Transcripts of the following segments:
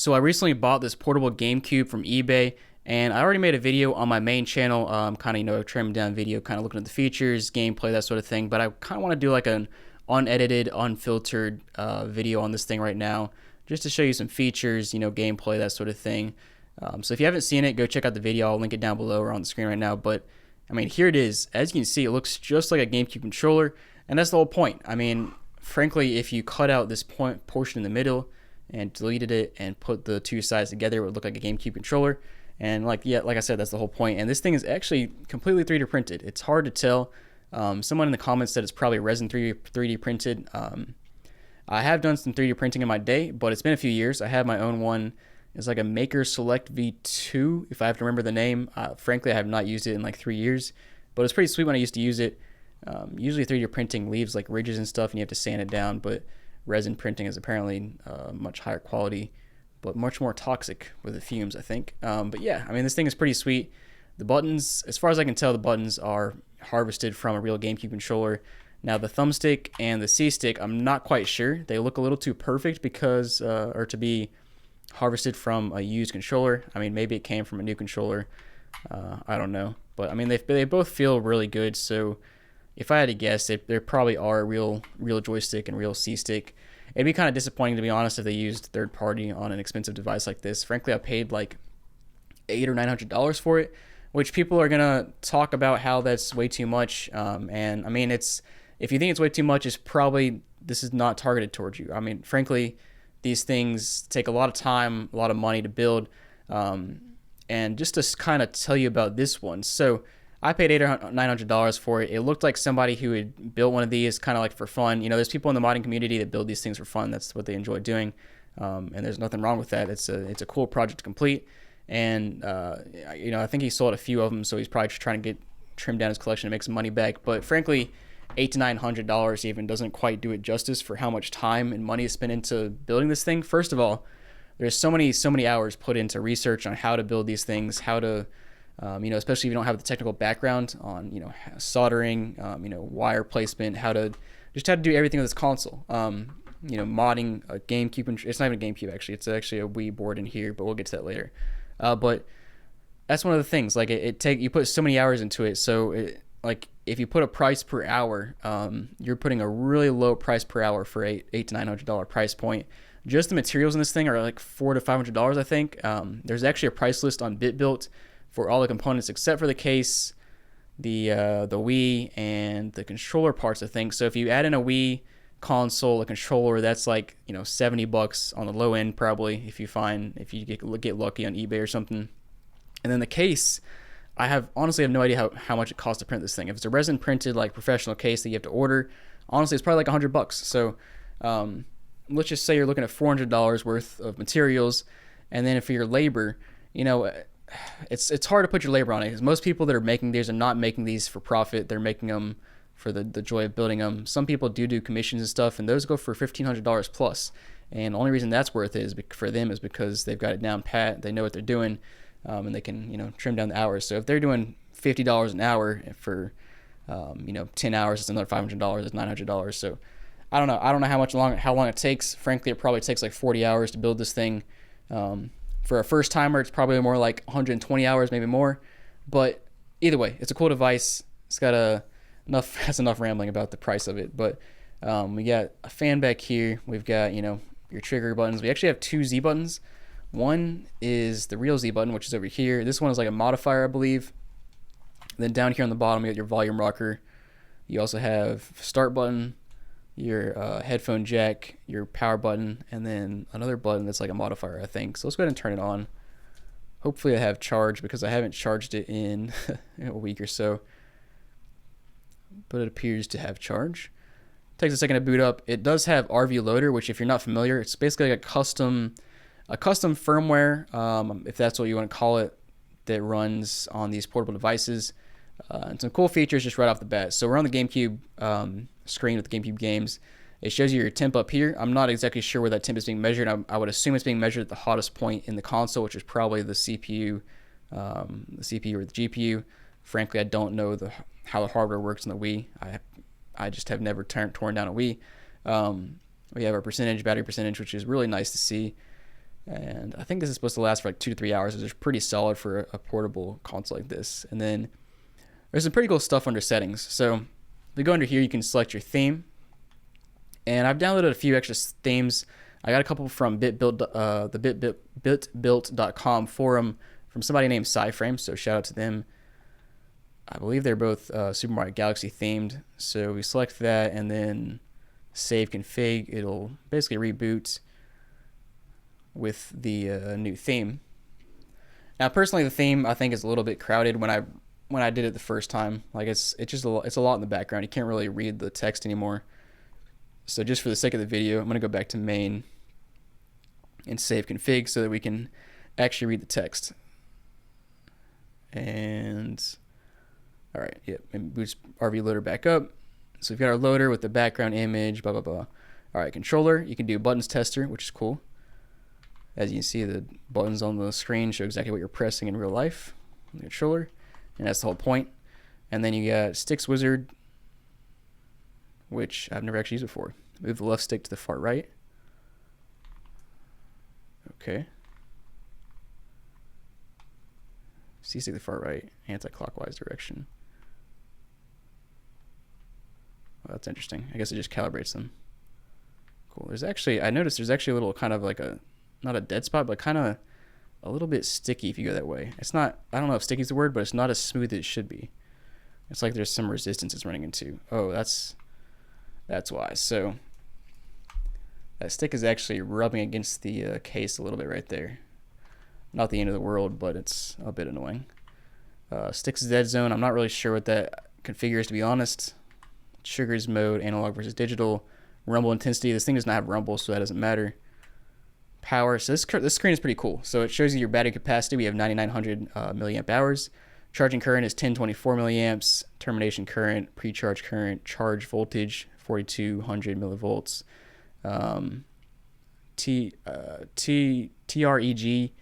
So I recently bought this portable GameCube from eBay, and I already made a video on my main channel, kind of a trimmed down video, kind of looking at the features, gameplay, that sort of thing. But I kind of want to do like an unedited, unfiltered video on this thing right now, just to show you some features, gameplay, that sort of thing. So if you haven't seen it, go check out the video. I'll link it down below or on the screen right now. But I mean, here it is. As you can see, it looks just like a GameCube controller, and that's the whole point. I mean, frankly, if you cut out this portion in the middle and deleted it and put the two sides together, it would look like a GameCube controller. And like I said, that's the whole point. And this thing is actually completely 3D printed. It's hard to tell. Someone in the comments said it's probably resin 3D printed. I have done some 3D printing in my day, but it's been a few years. I have my own one. It's like a Maker Select V2, if I have to remember the name. Frankly, I have not used it in like 3 years, but it's pretty sweet when I used to use it. Usually 3D printing leaves like ridges and stuff, and you have to sand it down, but resin printing is apparently much higher quality, but much more toxic with the fumes, I think. But yeah, I mean, this thing is pretty sweet. The buttons, as far as I can tell, the buttons are harvested from a real GameCube controller. Now, the thumbstick and the C-stick, I'm not quite sure. They look a little too perfect because, or to be harvested from a used controller. I mean, maybe it came from a new controller. I don't know. But I mean, they both feel really good. So if I had to guess, there probably are a real joystick and real C-stick. It'd be kind of disappointing, to be honest, if they used third party on an expensive device like this. Frankly, I paid like $800 or $900 for it, which people are gonna talk about how that's way too much. And I mean, if you think it's way too much, this is not targeted towards you. I mean, frankly, these things take a lot of time, a lot of money to build. And just to kind of tell you about this one, so I paid $800 or $900 for it. It looked like somebody who had built one of these kind of like for fun. There's people in the modding community that build these things for fun. That's what they enjoy doing, and there's nothing wrong with that. It's a cool project to complete, and I think he sold a few of them, so he's probably just trying to trim down his collection and make some money back. But frankly, $800 to $900 even doesn't quite do it justice for how much time and money is spent into building this thing. First of all, there's so many hours put into research on how to build these things, how to especially if you don't have the technical background on, soldering, wire placement, how to do everything with this console. Modding a GameCube, it's not even a GameCube actually, it's actually a Wii board in here, but we'll get to that later. But that's one of the things, like you put so many hours into it, so if you put a price per hour, you're putting a really low price per hour for $800 to $900 price point. Just the materials in this thing are like $400 to $500, I think. There's actually a price list on BitBuilt for all the components except for the case, the Wii, and the controller parts, I think. So if you add in a Wii console, a controller, that's like $70 on the low end probably. If you get lucky on eBay or something. And then the case, I honestly have no idea how much it costs to print this thing. If it's a resin printed like professional case that you have to order, honestly it's probably like $100. So let's just say you're looking at $400 worth of materials, and then for your labor, it's hard to put your labor on it, because most people that are making these are not making these for profit. They're making them for the joy of building them. Some people do commissions and stuff, and those go for $1,500 plus. And the only reason that's worth it for them is because they've got it down pat. They know what they're doing, and they can trim down the hours. So if they're doing $50 an hour for 10 hours, it's another $500. It's $900. So I don't know how long it takes. Frankly, it probably takes like 40 hours to build this thing. For a first timer, it's probably more like 120 hours, maybe more. But either way, it's a cool device. It's got that's enough rambling about the price of it. But we got a fan back here. We've got your trigger buttons. We actually have two Z buttons. One is the real Z button, which is over here. This one is like a modifier, I believe. Then down here on the bottom, you got your volume rocker. You also have start button, your headphone jack, your power button, and then another button that's like a modifier, I think. So let's go ahead and turn it on. Hopefully I have charge, because I haven't charged it in a week or so. But it appears to have charge. Takes a second to boot up. It does have RV Loader, which if you're not familiar, it's basically like a custom firmware, if that's what you want to call it, that runs on these portable devices. And some cool features just right off the bat. So we're on the GameCube screen with the GameCube games. It shows you your temp up here. I'm not exactly sure where that temp is being measured. I would assume it's being measured at the hottest point in the console, which is probably the CPU, or the GPU. Frankly, I don't know how the hardware works in the Wii. I just have never torn down a Wii. We have our battery percentage, which is really nice to see. And I think this is supposed to last for like 2 to 3 hours, which is pretty solid for a portable console like this. And then there's some pretty cool stuff under settings. So if you go under here, you can select your theme. And I've downloaded a few extra themes. I got a couple from the bitbuilt.com forum from somebody named Cyframe, so shout out to them. I believe they're both Super Mario Galaxy themed. So we select that and then save config. It'll basically reboot with the new theme. Now, personally, the theme I think is a little bit crowded when I did it the first time. Like it's just it's a lot in the background. You can't really read the text anymore. So just for the sake of the video, I'm gonna go back to main and save config so that we can actually read the text. And all right, yep, and boots RV loader back up. So we've got our loader with the background image, blah blah blah. All right, controller, you can do buttons tester, which is cool. As you can see, the buttons on the screen show exactly what you're pressing in real life on the controller, and that's the whole point. And then you got sticks wizard, which I've never actually used before. Move the left stick to the far right. Okay. C stick to the far right, anti-clockwise direction. Well, that's interesting. I guess it just calibrates them. Cool. I noticed there's actually a little kind of like not a dead spot, but kind of a little bit sticky if you go that way. It's not, I don't know if sticky is the word, but it's not as smooth as it should be. It's like there's some resistance it's running into. Oh, that's why. So that stick is actually rubbing against the case a little bit right there. Not the end of the world, but it's a bit annoying. Sticks dead zone. I'm not really sure what that configures, to be honest. Triggers mode, analog versus digital. Rumble intensity. This thing does not have rumble, so that doesn't matter. Power. So this screen is pretty cool. So it shows you your battery capacity. We have 9,900 milliamp hours. Charging current is 1024 milliamps. Termination current, pre-charge current, charge voltage 4200 millivolts. TREG.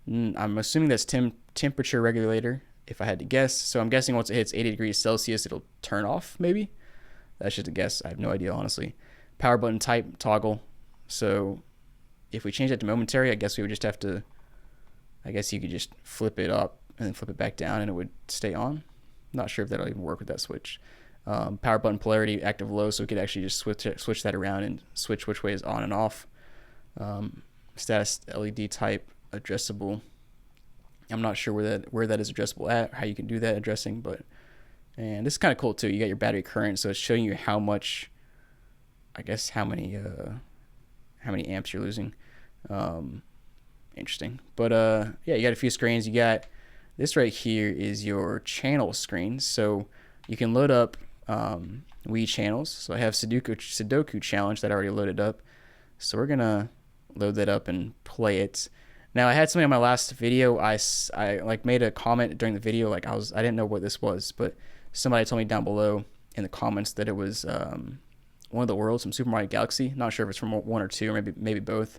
I'm assuming that's temperature regulator, if I had to guess. So I'm guessing once it hits 80 degrees Celsius, it'll turn off, maybe. That's just a guess. I have no idea, honestly. Power button type, toggle. So if we change that to momentary, I guess we would just have to, I guess you could just flip it up and then flip it back down and it would stay on. Not sure if that'll even work with that switch. Power button polarity, active low, so we could actually just switch that around and switch which way is on and off. Status LED type, addressable. I'm not sure where that is addressable at, or how you can do that addressing, and this is kind of cool too. You got your battery current, so it's showing you how much, I guess how many amps you're losing. Interesting. But yeah, you got a few screens. You got this right here is your channel screen, so you can load up Wii channels. So I have Sudoku challenge that I already loaded up, so we're gonna load that up and play it. Now, I had something on my last video. I like made a comment during the video, like I didn't know what this was, but somebody told me down below in the comments that it was one of the worlds from Super Mario Galaxy. Not sure if it's from 1 or 2, or maybe both.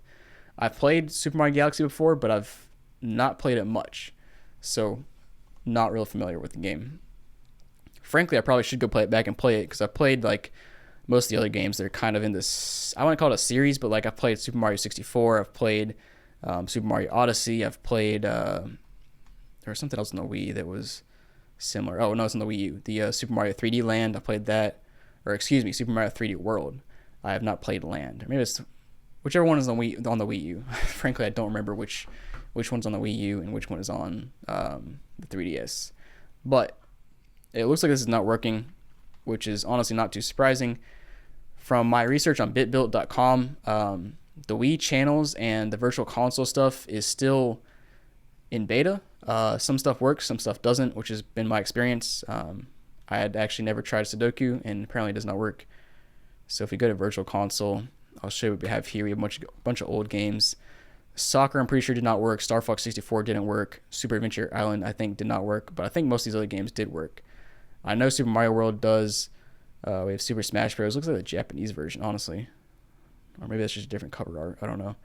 I've played Super Mario Galaxy before, but I've not played it much, so not real familiar with the game. Frankly, I probably should go play it back and play it, because I've played like most of the other games that are kind of in this, I want to call it a series, but like I've played Super Mario 64, I've played Super Mario Odyssey, I've played there was something else on the Wii that was similar. Oh no, it's on the Wii U. The Super Mario 3D Land, I played that, or excuse me, Super Mario 3D World. I have not played Land. Or maybe it's whichever one is on the Wii U. Frankly, I don't remember which one's on the Wii U and which one is on the 3DS. But it looks like this is not working, which is honestly not too surprising. From my research on bitbuilt.com, the Wii channels and the virtual console stuff is still in beta. Some stuff works, some stuff doesn't, which has been my experience. I had actually never tried Sudoku, and apparently it does not work. So if we go to virtual console, I'll show you what we have here. We have a bunch of old games. Soccer, I'm pretty sure, did not work. Star Fox 64 didn't work. Super Adventure Island, I think, did not work. But I think most of these other games did work. I know Super Mario World does. We have Super Smash Bros. Looks like the Japanese version, honestly. Or maybe that's just a different cover art. I don't know.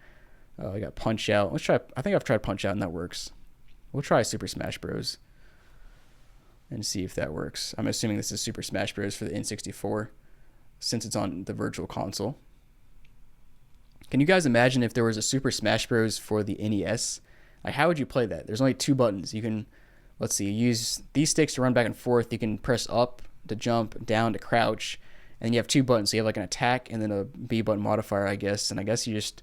I got Punch Out. Let's try. I think I've tried Punch Out and that works. We'll try Super Smash Bros. And see if that works. I'm assuming this is Super Smash Bros. For the N64, since it's on the virtual console. Can you guys imagine if there was a Super Smash Bros. For the NES? Like, how would you play that? There's only 2 buttons. You can, let's see, use these sticks to run back and forth. You can press up to jump, down to crouch, and you have 2 buttons. So you have like an attack and then a B button modifier, I guess. And I guess you just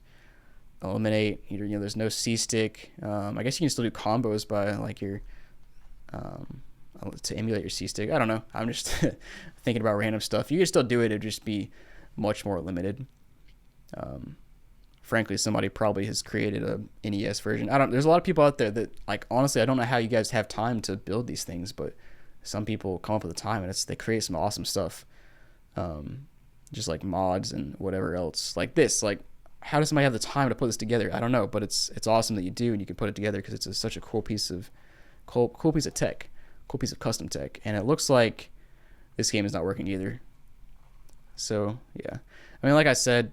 eliminate, there's no C stick. I guess you can still do combos by like your, to emulate your C stick. I don't know. I'm just thinking about random stuff. You can still do it. It'd just be much more limited. Frankly, somebody probably has created a NES version. There's a lot of people out there that, like, honestly, I don't know how you guys have time to build these things, but some people come up with the time and they create some awesome stuff. Just like mods and whatever else. Like this, like, how does somebody have the time to put this together? I don't know, but it's awesome that you do and you can put it together because it's such a cool piece of tech, cool piece of custom tech. And it looks like this game is not working either. So yeah, I mean, like I said,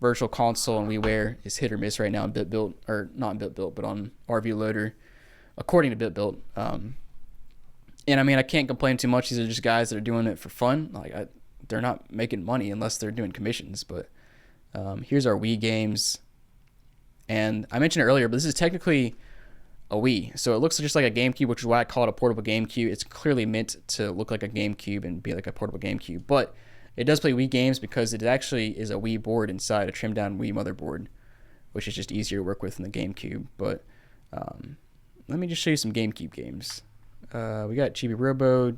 Virtual Console and WiiWare is hit or miss right now in BitBuilt, or not in BitBuilt, but on RV Loader, according to BitBuilt. And I mean, I can't complain too much. These are just guys that are doing it for fun. Like, they're not making money unless they're doing commissions. But here's our Wii games. And I mentioned it earlier, but this is technically a Wii. So it looks just like a GameCube, which is why I call it a portable GameCube. It's clearly meant to look like a GameCube and be like a portable GameCube. But it does play Wii games because it actually is a Wii board inside a trimmed down Wii motherboard, which is just easier to work with than the GameCube. But let me just show you some GameCube games. We got Chibi Robo.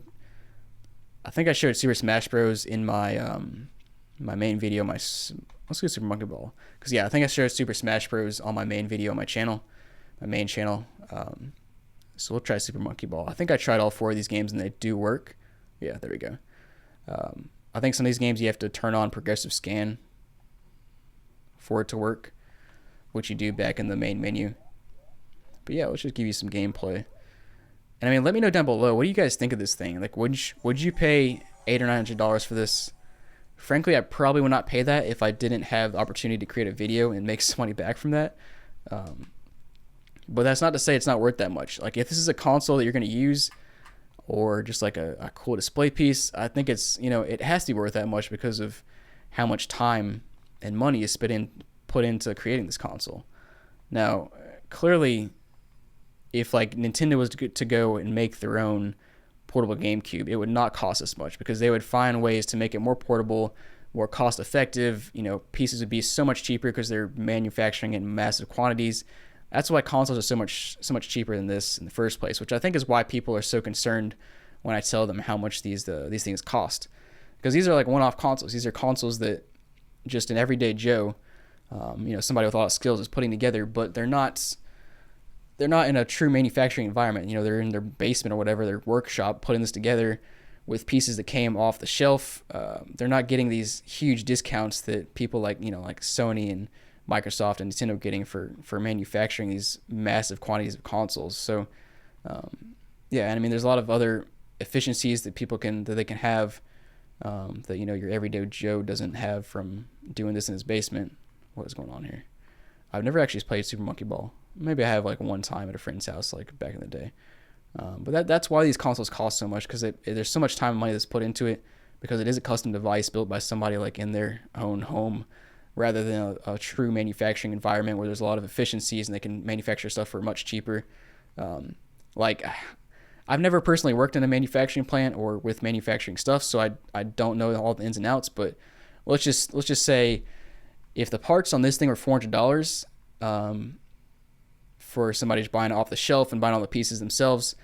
I think I showed Super Smash Bros. In my my main video. Let's go Super Monkey Ball. Because, yeah, I think I showed Super Smash Bros. On my main video on my channel. My main channel. So we'll try Super Monkey Ball. I think I tried all 4 of these games and they do work. Yeah, there we go. I think some of these games you have to turn on progressive scan for it to work, which you do back in the main menu. But yeah, let's just give you some gameplay. And I mean, let me know down below, what do you guys think of this thing? Like, would you pay $800 or $900 for this? Frankly, I probably would not pay that if I didn't have the opportunity to create a video and make some money back from that. But that's not to say it's not worth that much. Like, if this is a console that you're going to use, or just like a cool display piece, I think it's, it has to be worth that much because of how much time and money is put into creating this console. Now, clearly, if like Nintendo was to go and make their own portable GameCube, it would not cost as much because they would find ways to make it more portable, more cost effective. Pieces would be so much cheaper because they're manufacturing in massive quantities. That's why consoles are so much cheaper than this in the first place, which I think is why people are so concerned when I tell them how much these things cost. Because these are like one-off consoles. These are consoles that just an everyday Joe, somebody with a lot of skills is putting together, but they're not in a true manufacturing environment. They're in their basement or whatever, their workshop, putting this together with pieces that came off the shelf. They're not getting these huge discounts that people like Sony and Microsoft and Nintendo getting for manufacturing these massive quantities of consoles. So, yeah, and I mean, there's a lot of other efficiencies that they can have that your everyday Joe doesn't have from doing this in his basement. What is going on here? I've never actually played Super Monkey Ball. Maybe I have like one time at a friend's house, like back in the day. But that's why these consoles cost so much, because there's so much time and money that's put into it, because it is a custom device built by somebody like in their own home, rather than a true manufacturing environment where there's a lot of efficiencies and they can manufacture stuff for much cheaper. I've never personally worked in a manufacturing plant or with manufacturing stuff, so I don't know all the ins and outs. But let's just say if the parts on this thing were $400 for somebody just buying it off the shelf and buying all the pieces themselves,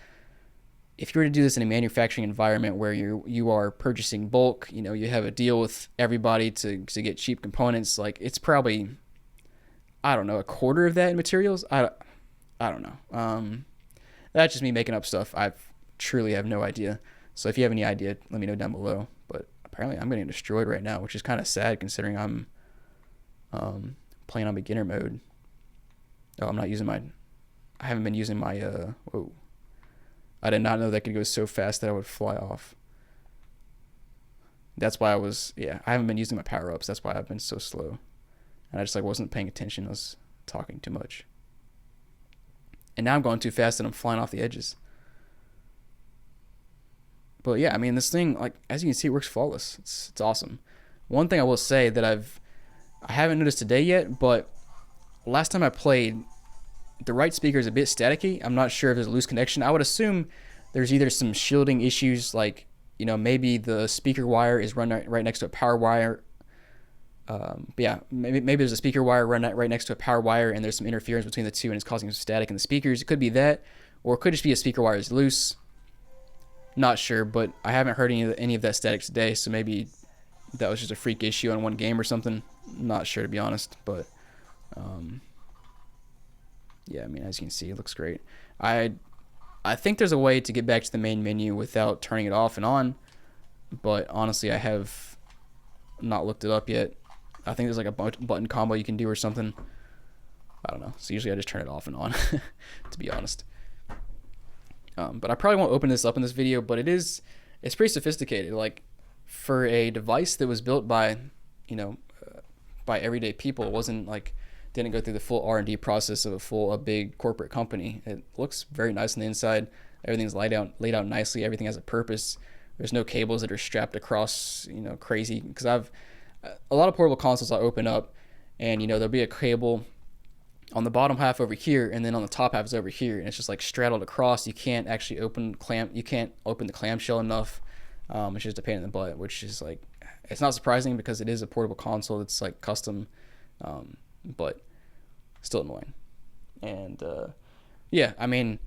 if you were to do this in a manufacturing environment where you are purchasing bulk, you have a deal with everybody to get cheap components, like it's probably, I don't know, a quarter of that in materials. I don't know. That's just me making up stuff. I truly have no idea. So if you have any idea, let me know down below. But apparently I'm getting destroyed right now, which is kind of sad considering I'm playing on beginner mode. Oh, I haven't been using my, whoa. I did not know that could go so fast that I would fly off. That's why I haven't been using my power-ups. That's why I've been so slow. And I just wasn't paying attention. I was talking too much. And now I'm going too fast and I'm flying off the edges. But yeah, I mean, this thing, as you can see, it works flawless. It's awesome. One thing I will say that I've I haven't noticed today yet, but last time I played, the right speaker is a bit staticky. I'm not sure if there's a loose connection. I would assume there's either some shielding issues, like, you know, maybe the speaker wire is run right next to a power wire. But yeah, maybe there's a speaker wire run right next to a power wire, and there's some interference between the two, and it's causing some static in the speakers. It could be that, or it could just be a speaker wire is loose. Not sure, but I haven't heard any of that static today, so maybe that was just a freak issue on one game or something. Not sure, to be honest, but yeah, I mean, as you can see, it looks great. I think there's a way to get back to the main menu without turning it off and on, but honestly, I have not looked it up yet. I think there's like a button combo you can do or something. I don't know. So usually I just turn it off and on, to be honest. But I probably won't open this up in this video, but it's pretty sophisticated. Like, for a device that was built by, you know, by everyday people, it wasn't like, didn't go through the full R&D process of a big corporate company. It looks very nice on the inside. Everything's laid out nicely. Everything has a purpose. There's no cables that are strapped across, you know, crazy. Because a lot of portable consoles I open up, and, you know, there'll be a cable on the bottom half over here, and then on the top half is over here, and it's just like straddled across. You can't actually open the clamshell enough. It's just a pain in the butt, which is like, it's not surprising because it is a portable console that's like custom, but still annoying. And yeah, I mean,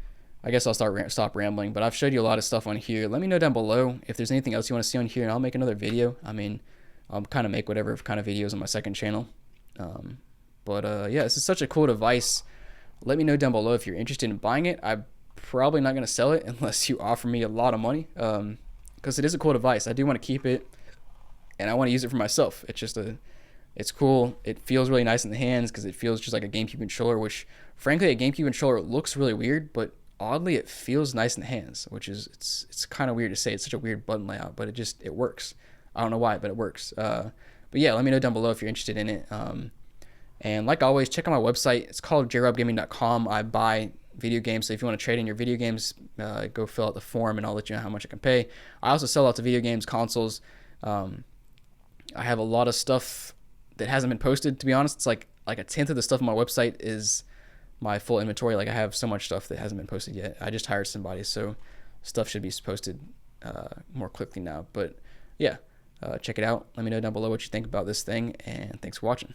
I guess I'll stop rambling, but I've showed you a lot of stuff on here. Let me know down below if there's anything else you want to see on here, and I'll make another video. I mean, I'll kind of make whatever kind of videos on my second channel. But yeah, this is such a cool device. Let me know down below if you're interested in buying it. I'm probably not going to sell it unless you offer me a lot of money, because it is a cool device. I do want to keep it, and I want to use it for myself. It's cool. It feels really nice in the hands because it feels just like a GameCube controller, which frankly, a GameCube controller looks really weird, but oddly it feels nice in the hands, which is, it's kind of weird to say. It's such a weird button layout, but it works. I don't know why, but it works. But yeah, let me know down below if you're interested in it. And like always, check out my website. It's called jrobgaming.com. I buy video games, so if you want to trade in your video games, go fill out the form and I'll let you know how much I can pay. I also sell lots of video games, consoles. I have a lot of stuff that hasn't been posted, to be honest. It's like a tenth of the stuff on my website is my full inventory. Like, I have so much stuff that hasn't been posted yet. I just hired somebody, so stuff should be posted more quickly now. But yeah, check it out. Let me know down below what you think about this thing, and thanks for watching.